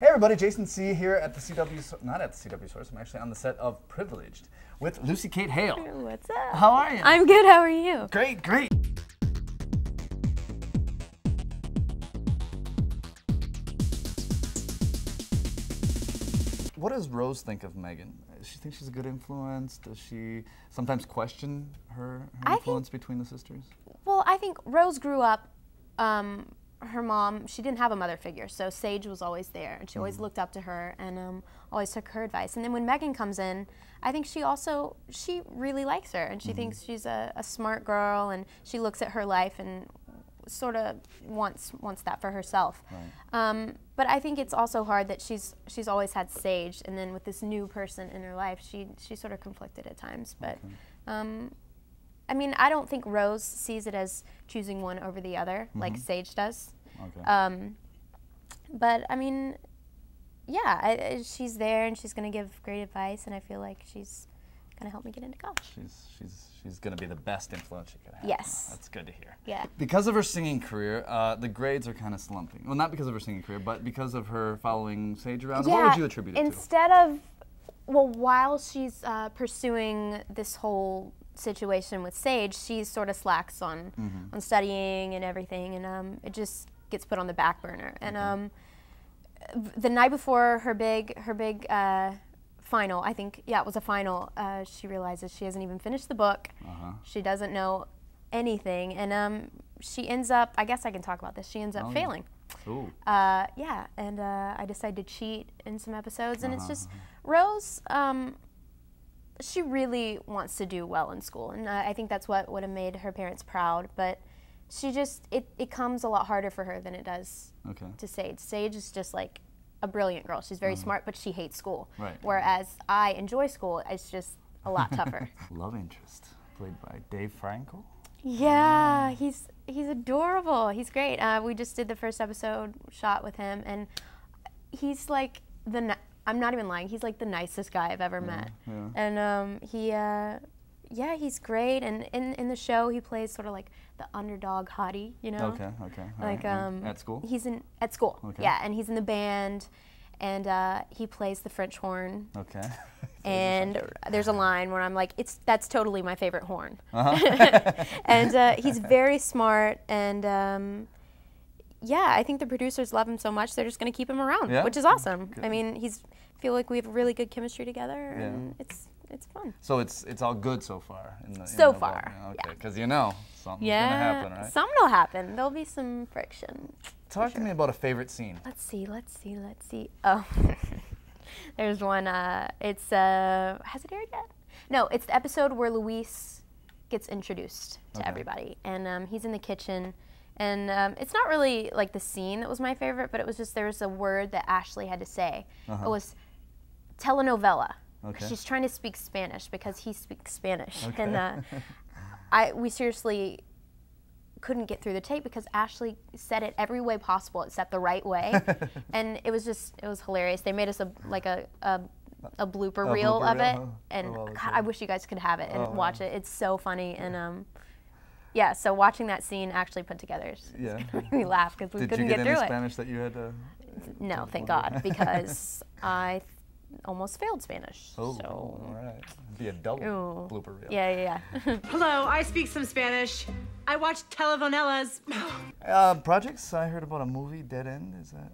Hey everybody, Jason C. here at the CW, not at the CW Source, I'm actually on the set of Privileged with Lucy Kate Hale. What's up? How are you? I'm good, how are you? Great, great. What does Rose think of Megan? Does she think she's a good influence? Does she sometimes question her influence between the sisters? Well, I think Rose grew up, her mom, she didn't have a mother figure, so Sage was always there, and she always looked up to her and always took her advice. And then when Megan comes in, I think she really likes her, and she thinks she's a smart girl, and she looks at her life and sort of wants that for herself. Right. But I think it's also hard that she's always had Sage, and then with this new person in her life, she's sort of conflicted at times. But I mean, I don't think Rose sees it as choosing one over the other, like Sage does. Okay. But I mean, yeah, she's there and she's gonna give great advice, and I feel like she's gonna help me get into college. She's gonna be the best influence you could have. Yes. Oh, that's good to hear. Yeah. Because of her singing career, the grades are kind of slumping. Well, not because of her singing career, but because of her following Sage around. Yeah, what would you attribute it to? Instead of, well, while she's pursuing this whole situation with Sage, she sort of slacks on studying and everything, and it just gets put on the back burner. And the night before her big final, I think, yeah, it was a final, she realizes she hasn't even finished the book. She doesn't know anything, and she ends up, I guess I can talk about this, she ends up failing. Ooh. Yeah, and I decided to cheat in some episodes, and it's just, Rose, she really wants to do well in school, and I think that's what would have made her parents proud, but she just, it comes a lot harder for her than it does to Sage. Sage is just like a brilliant girl. She's very smart, but she hates school. Right. Whereas I enjoy school, it's just a lot tougher. Love interest, played by Dave Frankel. Yeah, he's adorable. He's great. We just did the first episode shot with him, and he's like I'm not even lying. He's like the nicest guy I've ever met. Yeah. And yeah, he's great. And in the show, he plays sort of like the underdog hottie, you know? Okay. Like at school? He's at school. Okay. Yeah, and he's in the band, and he plays the French horn. Okay. And there's a line where I'm like, that's totally my favorite horn. And he's very smart, and yeah, I think the producers love him so much they're just going to keep him around, which is awesome. Good. I mean, feel like we have really good chemistry together, and it's fun. So it's all good so far. So far, okay, because you know something's gonna happen, right? Something will happen. There'll be some friction. Talk to me about a favorite scene. Let's see. Oh, there's one. It's has it aired yet? No, it's the episode where Luis gets introduced to everybody, and he's in the kitchen. And it's not really like the scene that was my favorite, but it was just there was a word that Ashley had to say. It was telenovela. She's trying to speak Spanish because he speaks Spanish. And we seriously couldn't get through the tape because Ashley said it every way possible except the right way. And it was hilarious. They made us a blooper reel of it. And God, I wish you guys could have it and watch it. It's so funny. And yeah, so watching that scene actually put together made me laugh because we couldn't get through it. Did you get any Spanish that you had to? No, thank God, because I almost failed Spanish. Oh, so. All right. It'd be a double blooper reel. Yeah. Hello, I speak some Spanish. I watch telenovelas. Projects, I heard about a movie, Dead End, is that?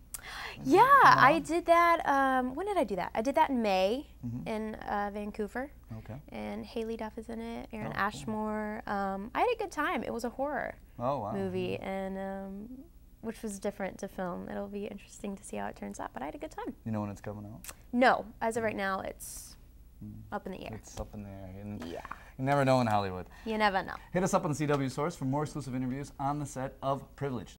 Yeah, I did that, when did I do that? I did that in May in Vancouver. Okay. And Haley Duff is in it, Aaron Ashmore. I had a good time. It was a horror movie, and which was different to film. It'll be interesting to see how it turns out, but I had a good time. You know when it's coming out? No, as of right now, it's up in the air. It's up in the air. You never know in Hollywood. You never know. Hit us up on the CW Source for more exclusive interviews on the set of Privileged.